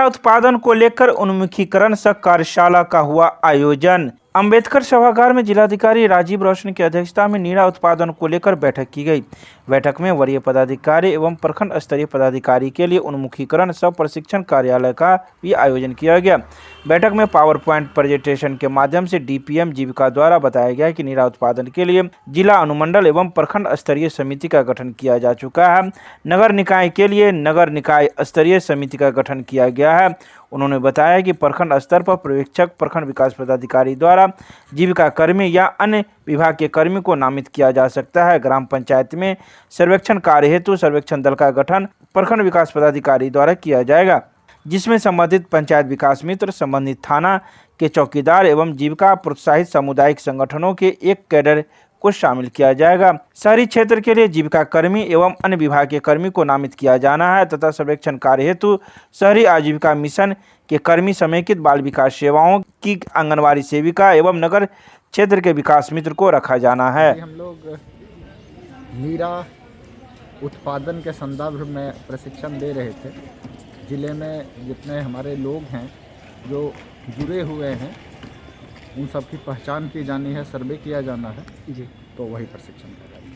उत्पादन को लेकर उन्मुखीकरण सह कार्यशाला का हुआ आयोजन। अंबेडकर सभागार में जिलाधिकारी राजीव रोशन की अध्यक्षता में नीरा उत्पादन को लेकर बैठक की गई। बैठक में वरीय पदाधिकारी एवं प्रखंड स्तरीय पदाधिकारी के लिए उन्मुखीकरण सह प्रशिक्षण कार्यालय का भी आयोजन किया गया। बैठक में पावर पॉइंट प्रेजेंटेशन के माध्यम से डीपीएम जीविका द्वारा बताया गया कि नीरा उत्पादन के लिए जिला अनुमंडल एवं प्रखंड स्तरीय समिति का गठन किया जा चुका है। नगर निकाय के लिए नगर निकाय स्तरीय समिति का गठन किया गया है। उन्होंने बताया कि प्रखंड स्तर पर पर्यवेक्षक प्रखंड विकास पदाधिकारी द्वारा जीविका कर्मी या अन्य विभाग के कर्मी को नामित किया जा सकता है। ग्राम पंचायत में सर्वेक्षण कार्य हेतु सर्वेक्षण दल का गठन प्रखंड विकास पदाधिकारी द्वारा किया जाएगा, जिसमें संबंधित पंचायत विकास मित्र, संबंधित थाना के चौकीदार एवं जीविका प्रोत्साहित सामुदायिक संगठनों के एक कैडर को शामिल किया जाएगा। शहरी क्षेत्र के लिए जीविका कर्मी एवं अन्य विभाग के कर्मी को नामित किया जाना है तथा सर्वेक्षण कार्य हेतु शहरी आजीविका मिशन के कर्मी समेकित बाल विकास सेवाओं की आंगनवाड़ी सेविका एवं नगर क्षेत्र के विकास मित्र को रखा जाना है। हम लोग नीरा उत्पादन के संदर्भ में प्रशिक्षण दे रहे थे। जिले में जितने हमारे लोग हैं जो जुड़े हुए हैं उन सब की पहचान की जानी है, सर्वे किया जाना है जी, तो वही प्रशिक्षण कर रहे हैं।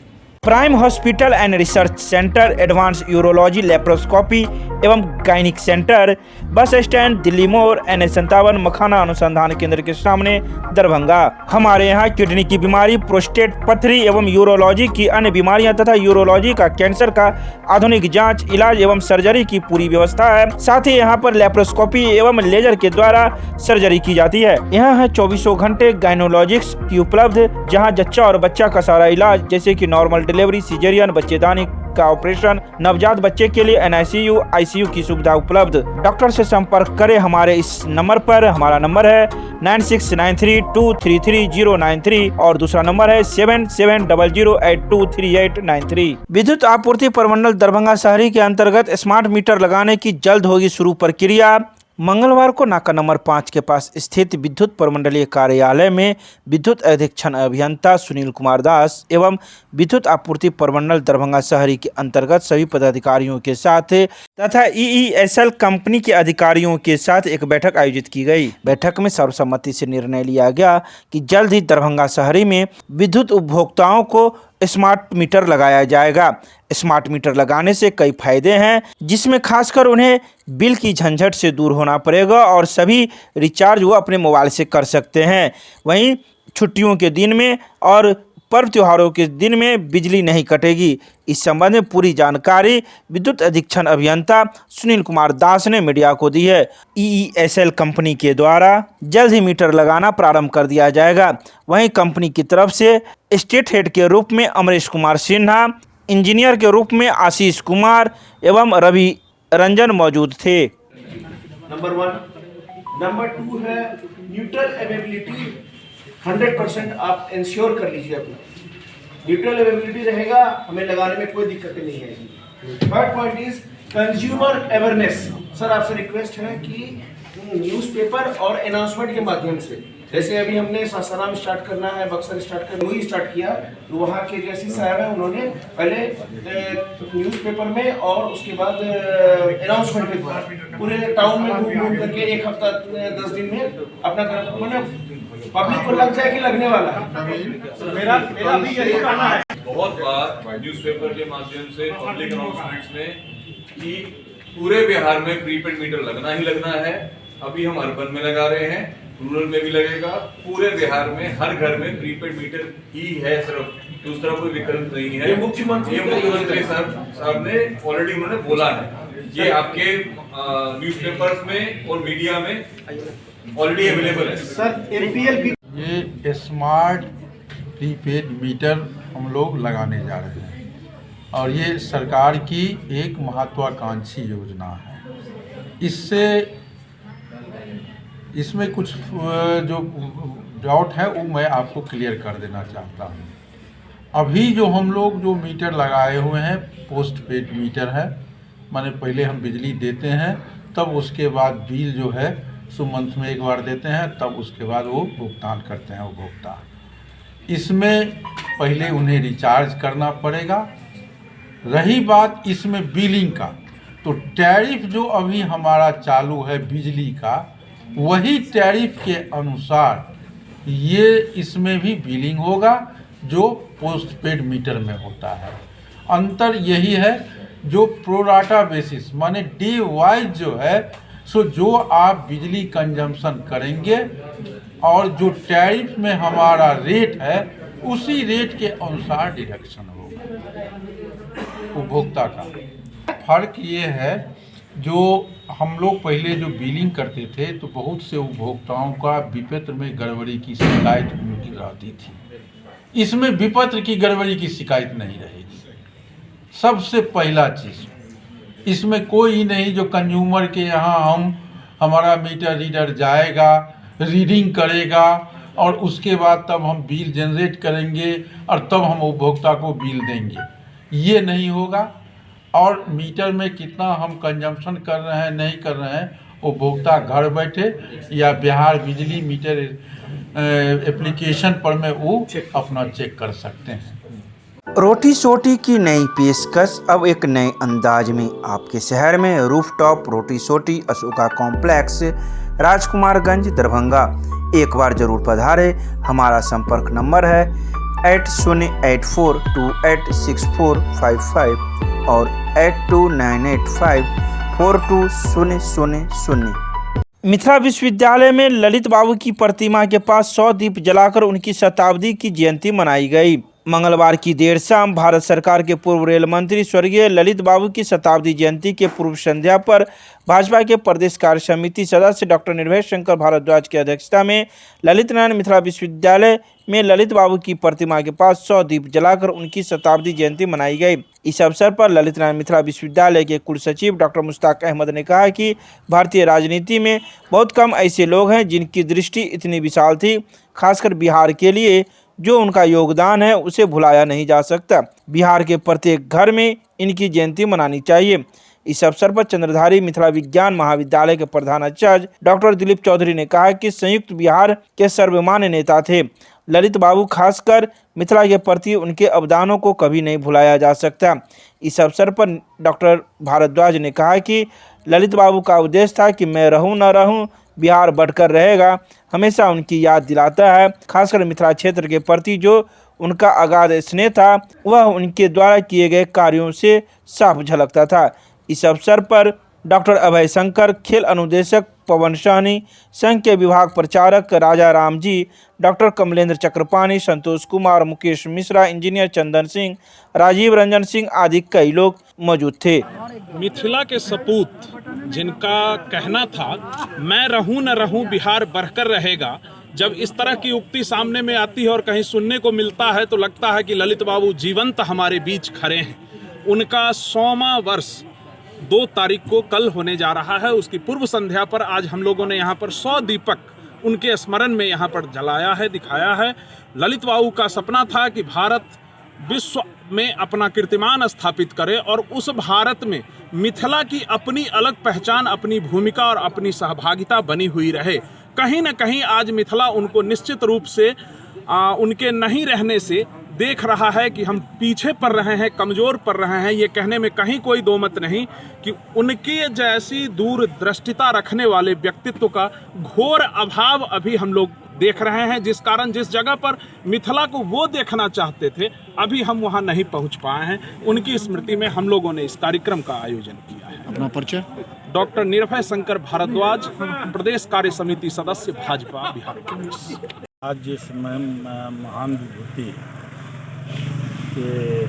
Prime hospital and research centre, advance urology laparoscopy एवं gynaec centre, bus stand, Delhi मोड़, NH57, मखाना अनुसंधान केंद्र के सामने, दरभंगा। हमारे यहाँ किडनी की बीमारी, प्रोस्टेट, पथरी एवं यूरोलॉजी की अन्य बीमारियां तथा यूरोलॉजी का कैंसर का आधुनिक जांच, इलाज एवं सर्जरी की पूरी व्यवस्था है। साथ ही यहाँ पर लेप्रोस्कोपी एवं लेजर के द्वारा सर्जरी की जाती है। यहाँ है 24 घंटे गायनोलॉजिक्स की उपलब्ध, जहाँ जच्चा और बच्चा का सारा इलाज जैसे कि नॉर्मल डिलीवरी, सिजेरियन, बच्चेदानी का ऑपरेशन, नवजात बच्चे के लिए NICU, ICU की सुविधा उपलब्ध। डॉक्टर से संपर्क करें हमारे इस नंबर पर। हमारा नंबर है 9693233093 और दूसरा नंबर है 7700823893। विद्युत आपूर्ति प्रमंडल दरभंगा शहरी के अंतर्गत स्मार्ट मीटर लगाने की जल्द होगी शुरू प्रक्रिया। मंगलवार को नाका नंबर 5 के पास स्थित विद्युत प्रमंडलीय कार्यालय में विद्युत अधीक्षण अभियंता सुनील कुमार दास एवं विद्युत आपूर्ति प्रमंडल दरभंगा शहरी के अंतर्गत सभी पदाधिकारियों के साथ तथा EESL कंपनी के अधिकारियों के साथ एक बैठक आयोजित की गई। बैठक में सर्वसम्मति से निर्णय लिया गया कि जल्द ही दरभंगा शहरी में विद्युत उपभोक्ताओं को स्मार्ट मीटर लगाया जाएगा। स्मार्ट मीटर लगाने से कई फायदे हैं, जिसमें खासकर उन्हें बिल की झंझट से दूर होना पड़ेगा और सभी रिचार्ज वो अपने मोबाइल से कर सकते हैं। वहीं छुट्टियों के दिन में और पर्व त्योहारों के दिन में बिजली नहीं कटेगी। इस संबंध में पूरी जानकारी विद्युत अधीक्षण अभियंता सुनील कुमार दास ने मीडिया को दी है। EESL कंपनी के द्वारा जल्द ही मीटर लगाना प्रारंभ कर दिया जाएगा। वहीं कंपनी की तरफ से स्टेट हेड के रूप में अमरीश कुमार सिन्हा, इंजीनियर के रूप में आशीष कुमार एवं रवि रंजन मौजूद थे। नंबर 1। नंबर 2 है न्यूट्रल अवेलेबिलिटी 100% आप इंश्योर कर लीजिए अपना। न्यूट्रल अवेलेबिलिटी रहेगा, हमें लगाने में कोई दिक्कत नहीं आएगी। Third point is consumer awareness. Sir आपसे रिक्वेस्ट है कि न्यूज़पेपर और अनाउंसमेंट के माध्यम से, जैसे अभी हमने सासाराम स्टार्ट करना है, बक्सर स्टार्ट करना, वही स्टार्ट किया, तो वहाँ के जैसी साहब है उन्होंने पहले न्यूज़पेपर में और उसके बाद अनाउंसमेंट के द्वारा पूरे टाउन में घूम करके 1 हफ्ता 10 दिन में अपना पब्लिक को लग जाए कि लगने वाला है। मेरा भी यही कहना है। बहुत बार न्यूज़पेपर के माध्यम से पब्लिक अनाउंसमेंट्स में कि पूरे बिहार में प्रीपेड मीटर लगना ही लगना है। अभी हम अर्बन में लगा रहे हैं, रूरल में भी लगेगा। पूरे बिहार में हर घर में प्रीपेड मीटर ही है, सिर्फ दूसरा कोई विकल्प नहीं है। ये मुख्यमंत्री साहब ने ऑलरेडी उन्होंने बोला है। ये आपके न्यूज़पेपर्स में और मीडिया में ऑलरेडी अवेलेबल है। सर APL ये स्मार्ट प्रीपेड मीटर हम लोग लगाने जा रहे हैं और ये सरकार की एक महत्वाकांक्षी योजना है। इसमें कुछ जो डाउट है वो मैं आपको क्लियर कर देना चाहता हूँ। अभी जो हम लोग जो मीटर लगाए हुए हैं पोस्ट पेड मीटर है, माने पहले हम बिजली देते हैं, तब उसके बाद बिल जो है मंथ में एक बार देते हैं, तब उसके बाद वो भुगतान करते हैं उपभोक्ता। इसमें पहले उन्हें रिचार्ज करना पड़ेगा। रही बात इसमें बिलिंग का, तो टैरिफ जो अभी हमारा चालू है बिजली का, वही टैरिफ के अनुसार ये इसमें भी बिलिंग होगा जो पोस्टपेड मीटर में होता है। अंतर यही है जो प्रोराटा बेसिस माने डे वाइज जो है, सो जो आप बिजली कंजम्पशन करेंगे और जो टैरिफ में हमारा रेट है उसी रेट के अनुसार डिडक्शन होगा उपभोक्ता का। फर्क ये है जो हम लोग पहले जो बिलिंग करते थे तो बहुत से उपभोक्ताओं का विपत्र में गड़बड़ी की शिकायत उनकी रहती थी। इसमें विपत्र की गड़बड़ी की शिकायत नहीं रहेगी। सबसे पहला चीज़ इसमें कोई नहीं जो कंज्यूमर के यहाँ हमारा मीटर रीडर जाएगा, रीडिंग करेगा और उसके बाद तब हम बिल जनरेट करेंगे और तब हम उपभोक्ता को बिल देंगे, ये नहीं होगा। और मीटर में कितना हम कंजम्पशन कर रहे हैं नहीं कर रहे हैं, उपभोक्ता घर बैठे या बिहार बिजली मीटर एप्लीकेशन पर में वो अपना चेक कर सकते हैं। रोटी सोटी की नई पेशकश अब एक नए अंदाज में आपके शहर में रूफटॉप रोटी सोटी अशोका कॉम्प्लेक्स राजकुमारगंज दरभंगा। एक बार जरूर पधारे। हमारा संपर्क नंबर है 8084286455 और 8298542000। मिथिला विश्वविद्यालय में ललित बाबू की प्रतिमा के पास 100 दीप जलाकर उनकी शताब्दी की जयंती मनाई गई। मंगलवार की देर शाम भारत सरकार के पूर्व रेल मंत्री स्वर्गीय ललित बाबू की शताब्दी जयंती के पूर्व संध्या पर भाजपा के प्रदेश कार्य समिति सदस्य डॉक्टर निर्भय शंकर भारद्वाज की अध्यक्षता में ललित नारायण मिथिला विश्वविद्यालय में ललित बाबू की प्रतिमा के पास 100 दीप जलाकर उनकी शताब्दी जयंती मनाई गई। इस अवसर पर ललित नारायण मिथिला विश्वविद्यालय के कुलसचिव डॉक्टर मुश्ताक अहमद ने कहा कि भारतीय राजनीति में बहुत कम ऐसे लोग हैं जिनकी दृष्टि इतनी विशाल थी। खासकर बिहार के लिए जो उनका योगदान है उसे भुलाया नहीं जा सकता। बिहार के प्रत्येक घर में इनकी जयंती मनानी चाहिए। इस अवसर पर चंद्रधारी मिथिला विज्ञान महाविद्यालय के प्रधानाचार्य डॉक्टर दिलीप चौधरी ने कहा कि संयुक्त बिहार के सर्वमान्य नेता थे ललित बाबू। खासकर मिथिला के प्रति उनके अवदानों को कभी नहीं भुलाया जा सकता। इस अवसर पर डॉक्टर भारद्वाज ने कहा कि ललित बाबू का उद्देश्य था कि मैं रहूं न रहूं, बिहार बढ़कर रहेगा, हमेशा उनकी याद दिलाता है। खासकर मिथिला क्षेत्र के प्रति जो उनका अगाध स्नेह था वह उनके द्वारा किए गए कार्यों से साफ झलकता था। इस अवसर पर डॉक्टर अभय शंकर, खेल अनुदेशक पवन सहनी, संघ के विभाग प्रचारक राजा राम जी, डॉक्टर कमलेंद्र चक्रपाणी, संतोष कुमार, मुकेश मिश्रा, इंजीनियर चंदन सिंह, राजीव रंजन सिंह आदि कई लोग मौजूद थे। मिथिला के सपूत जिनका कहना था मैं रहूं न रहूं बिहार बढ़कर रहेगा, जब इस तरह की उक्ति सामने में आती है और कहीं सुनने को मिलता है तो लगता है कि ललित बाबू जीवंत हमारे बीच खड़े हैं। उनका 100वां वर्ष 2 तारीख को कल होने जा रहा है। उसकी पूर्व संध्या पर आज हम लोगों ने यहाँ पर 100 दीपक उनके स्मरण में यहाँ पर जलाया है, दिखाया है। ललित बाबू का सपना था कि भारत विश्व में अपना कीर्तिमान स्थापित करे और उस भारत में मिथिला की अपनी अलग पहचान, अपनी भूमिका और अपनी सहभागिता बनी हुई रहे। कहीं न कहीं आज मिथिला उनको निश्चित रूप से उनके नहीं रहने से देख रहा है कि हम पीछे पड़ रहे हैं, कमज़ोर पड़ रहे हैं। ये कहने में कहीं कोई दो मत नहीं कि उनके जैसी दूरदृष्टिता रखने वाले व्यक्तित्व का घोर अभाव अभी हम लोग देख रहे हैं, जिस कारण जिस जगह पर मिथिला को वो देखना चाहते थे अभी हम वहाँ नहीं पहुँच पाए हैं। उनकी स्मृति में हम लोगों ने इस कार्यक्रम का आयोजन किया है। अपना परिचय? डॉक्टर निर्भय शंकर भारद्वाज, प्रदेश कार्य समिति सदस्य, भाजपा बिहार प्रदेश। आज जिस महान विभूति के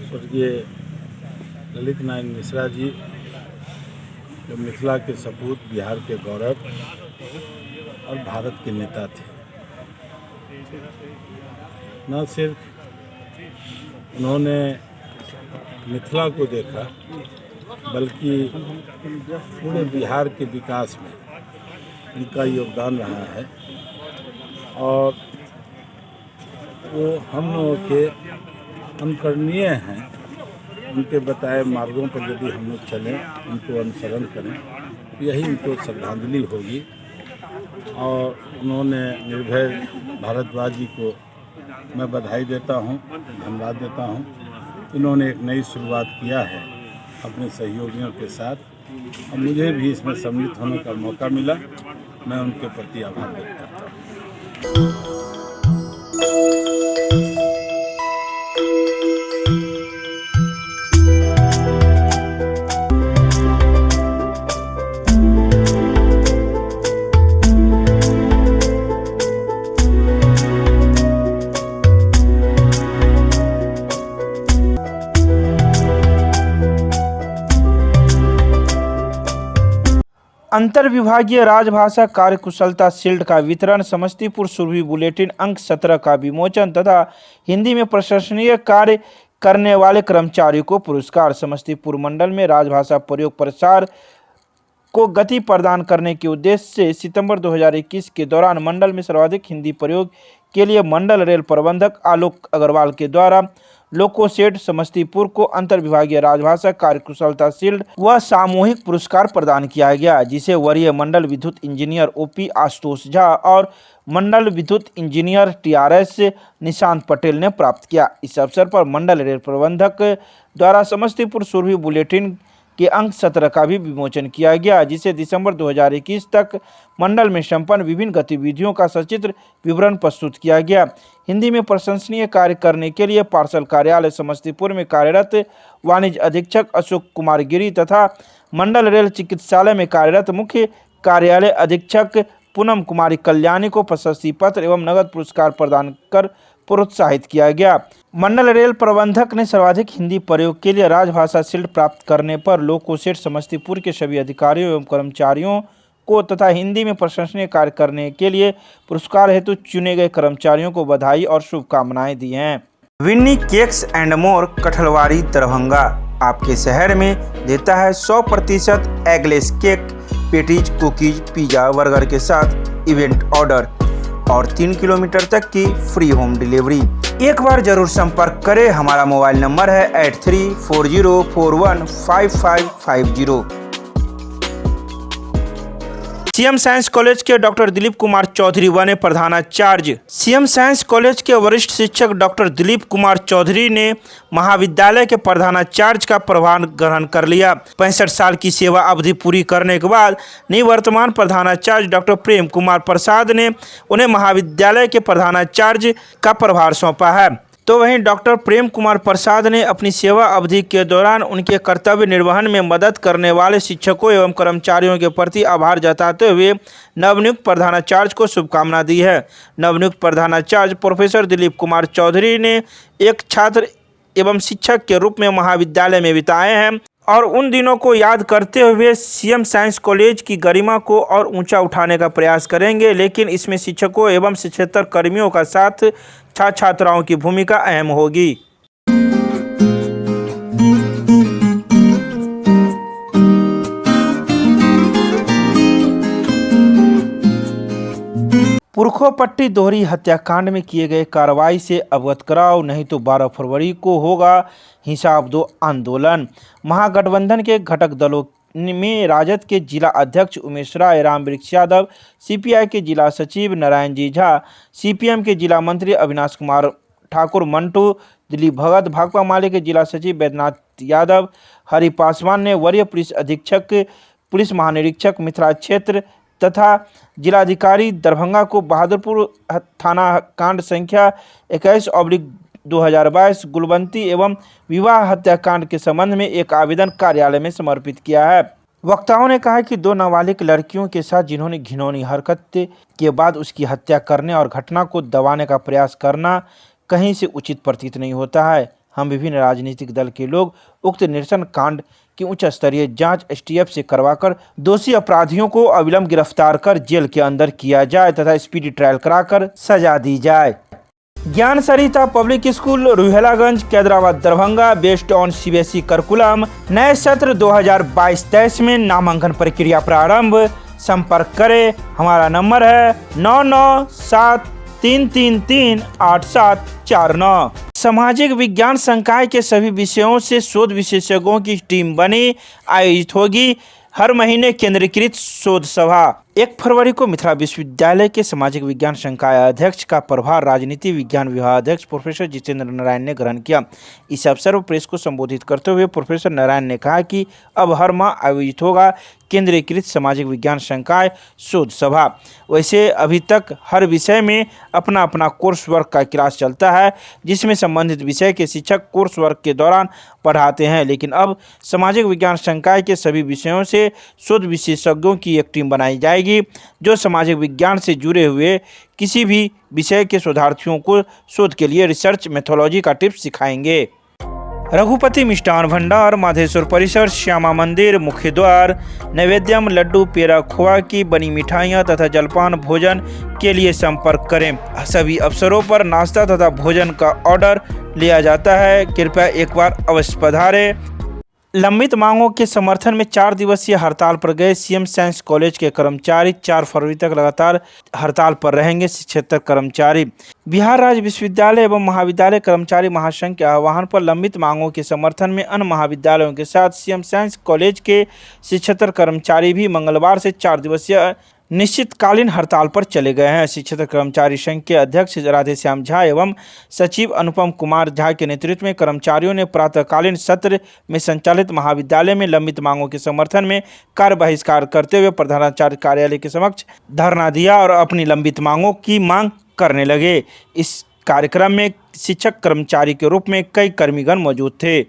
स्वर्गीय ललित नारायण मिश्रा जी जो मिथिला के सपूत, बिहार के गौरव और भारत के नेता थे, न सिर्फ उन्होंने मिथिला को देखा बल्कि पूरे बिहार के विकास में उनका योगदान रहा है। और वो हम लोगों के अनुकरणीय हैं। उनके बताए मार्गों पर यदि हम लोग चलें, उनको अनुसरण करें, यही उनको श्रद्धांजलि होगी। और उन्होंने निर्भय भारद्वाज जी को मैं बधाई देता हूँ, धन्यवाद देता हूँ इन्होंने एक नई शुरुआत किया है अपने सहयोगियों के साथ और मुझे भी इसमें सम्मिलित होने का मौका मिला। मैं उनके प्रति आभार व्यक्त करता हूँ। अंतर विभागीय राजभाषा कार्यकुशलता शील्ड का वितरण, समस्तीपुर सुरभि बुलेटिन अंक 17 का विमोचन तथा हिंदी में प्रशंसनीय कार्य करने वाले कर्मचारियों को पुरस्कार। समस्तीपुर मंडल में राजभाषा प्रयोग प्रसार को गति प्रदान करने के उद्देश्य से सितंबर 2021 के दौरान मंडल में सर्वाधिक हिंदी प्रयोग के लिए मंडल रेल प्रबंधक आलोक अग्रवाल के द्वारा लोकोसेट समस्तीपुर को अंतर विभागीय राजभाषा कार्यकुशलता शील्ड व सामूहिक पुरस्कार प्रदान किया गया, जिसे वरीय मंडल विद्युत इंजीनियर ओपी आशुतोष झा और मंडल विद्युत इंजीनियर टीआरएस निशांत पटेल ने प्राप्त किया। इस अवसर पर मंडल रेल प्रबंधक द्वारा समस्तीपुर सुरभि बुलेटिन के अंक 17 का भी विमोचन किया गया, जिसे दिसंबर 2021 तक मंडल में संपन्न विभिन्न गतिविधियों का सचित्र विवरण प्रस्तुत किया गया। हिंदी में प्रशंसनीय कार्य करने के लिए पार्सल कार्यालय समस्तीपुर में कार्यरत वाणिज्य अधीक्षक अशोक कुमार गिरी तथा मंडल रेल चिकित्सालय में कार्यरत मुख्य कार्यालय अधीक्षक पूनम कुमारी कल्याणी को प्रशस्ति पत्र एवं नगद पुरस्कार प्रदान कर प्रोत्साहित किया गया। मंडल रेल प्रबंधक ने सर्वाधिक हिंदी प्रयोग के लिए राजभाषा शील्ड प्राप्त करने पर लोकोसेट समस्तीपुर के सभी अधिकारियों एवं कर्मचारियों को तथा हिंदी में प्रशंसनीय कार्य करने के लिए पुरस्कार हेतु चुने गए कर्मचारियों को बधाई और शुभकामनाएं दी हैं। Vinny cakes and more, Kathalwari, Darbhanga आपके शहर में देता है 100% eggless cake, patties, cookies, pizza, burger के साथ इवेंट ऑर्डर और 3 किलोमीटर तक की फ्री होम डिलीवरी। एक बार जरूर संपर्क करें। हमारा मोबाइल नंबर है 8340415550। सीएम साइंस कॉलेज के डॉक्टर दिलीप कुमार चौधरी बने प्रधानाचार्य। सीएम साइंस कॉलेज के वरिष्ठ शिक्षक डॉक्टर दिलीप कुमार चौधरी ने महाविद्यालय के प्रधानाचार्य का प्रभार ग्रहण कर लिया। 65 साल की सेवा अवधि पूरी करने के बाद निवर्तमान प्रधानाचार्य डॉक्टर प्रेम कुमार प्रसाद ने उन्हें महाविद्यालय के प्रधानाचार्य का प्रभार सौंपा है। तो वहीं डॉक्टर प्रेम कुमार प्रसाद ने अपनी सेवा अवधि के दौरान उनके कर्तव्य निर्वहन में मदद करने वाले शिक्षकों एवं कर्मचारियों के प्रति आभार जताते हुए नवनियुक्त प्रधानाचार्य को शुभकामना दी है। नवनियुक्त प्रधानाचार्य प्रोफेसर दिलीप कुमार चौधरी ने एक छात्र एवं शिक्षक के रूप में महाविद्यालय में बिताए हैं और उन दिनों को याद करते हुए सीएम साइंस कॉलेज की गरिमा को और ऊंचा उठाने का प्रयास करेंगे, लेकिन इसमें शिक्षकों एवं शिक्षेतर कर्मियों का साथ छात्र छात्राओं की भूमिका अहम होगी। पुरखोपट्टी दोहरी हत्याकांड में किए गए कार्रवाई से अवगत कराओ, नहीं तो 12 फरवरी को होगा हिसाब दो आंदोलन। महागठबंधन के घटक दलों में राजद के जिला अध्यक्ष उमेश राय, रामवृक्ष यादव, सीपीआई के जिला सचिव नारायण जी झा, सीपीएम के जिला मंत्री अविनाश कुमार ठाकुर मंटू, दिलीप भगत, भाकपा माले के जिला सचिव बैद्यनाथ यादव, हरि पासवान ने वरीय पुलिस अधीक्षक, पुलिस महानिरीक्षक मिथिला क्षेत्र तथा जिलाधिकारी दरभंगा को बहादुरपुर थाना कांड संख्या 21/2022 गुलबंती एवं विवाह हत्याकांड के संबंध में एक आवेदन कार्यालय में समर्पित किया है। वक्ताओं ने कहा कि 2 नाबालिग लड़कियों के साथ जिन्होंने घिनौनी हरकत के बाद उसकी हत्या करने और घटना को दबाने का प्रयास करना कहीं से उचित प्रतीत नहीं होता है। हम विभिन्न राजनीतिक दल के लोग उक्त निरसन कांड की उच्च स्तरीय जांच एसटीएफ से करवाकर दोषी अपराधियों को अविलंब गिरफ्तार कर जेल के अंदर किया जाए तथा स्पीडी ट्रायल कराकर सजा दी जाए। Gyan Sarita public school, Ruhelaganj, Kaidrabad, Darbhanga, based on CBSE curriculum. नए सत्र 2022-23 में नामांकन प्रक्रिया प्रारंभ। संपर्क करें। हमारा नंबर है 9973338749। सामाजिक विज्ञान संकाय के सभी विषयों से शोध विशेषज्ञों की टीम बनी। आयोजित होगी हर महीने केंद्रीकृत शोध सभा। 1 फरवरी को मिथिला विश्वविद्यालय के सामाजिक विज्ञान संकाय अध्यक्ष का प्रभार राजनीति विज्ञान विभाग अध्यक्ष प्रोफेसर जितेंद्र नारायण ने ग्रहण किया। इस अवसर पर प्रेस को संबोधित करते हुए प्रोफेसर नारायण ने कहा कि अब हर माह आयोजित होगा केंद्रीकृत सामाजिक विज्ञान संकाय शोध सभा। वैसे अभी तक हर विषय में अपना अपना कोर्स वर्क का क्लास चलता है, जिसमें संबंधित विषय के शिक्षक कोर्स वर्क के दौरान पढ़ाते हैं, लेकिन अब सामाजिक विज्ञान संकाय के सभी विषयों से शोध विशेषज्ञों की एक टीम बनाई जाएगी, जो सामाजिक विज्ञान से जुड़े हुए किसी भी विषय के शोधार्थियों को शोध के लिए रिसर्च मेथोलॉजी का टिप्स सिखाएंगे। रघुपति मिष्ठान भंडार, माधेश्वर परिसर, श्यामा मंदिर, मुख्य द्वार, नैवेद्यम, लड्डू, पेड़ा, खोआ की बनी मिठाइयाँ तथा जलपान भोजन के लिए संपर्क करें। सभी अवसरों पर नाश्ता तथा भोजन का ऑर्डर लिया जाता है। कृपया एक बार अवश्य पधारें। लंबित मांगों के समर्थन में 4 दिवसीय हड़ताल पर गए सीएम साइंस कॉलेज के कर्मचारी 4 फरवरी तक लगातार हड़ताल पर रहेंगे। शिक्षक कर्मचारी बिहार राज्य विश्वविद्यालय एवं महाविद्यालय कर्मचारी महासंघ के आह्वान पर लंबित मांगों के समर्थन में अन्य महाविद्यालयों के साथ सीएम साइंस कॉलेज के शिक्षक कर्मचारी भी मंगलवार से 4 दिवसीय निश्चितकालीन हड़ताल पर चले गए हैं। शिक्षक कर्मचारी संघ के अध्यक्ष राधेश्याम झा एवं सचिव अनुपम कुमार झा के नेतृत्व में कर्मचारियों ने प्रातःकालीन सत्र में संचालित महाविद्यालय में लंबित मांगों के समर्थन में कार्य बहिष्कार करते हुए प्रधानाचार्य कार्यालय के समक्ष धरना दिया और अपनी लंबित मांगों की मांग करने लगे। इस कार्यक्रम में शिक्षक कर्मचारी के रूप में कई कर्मीगण मौजूद थे।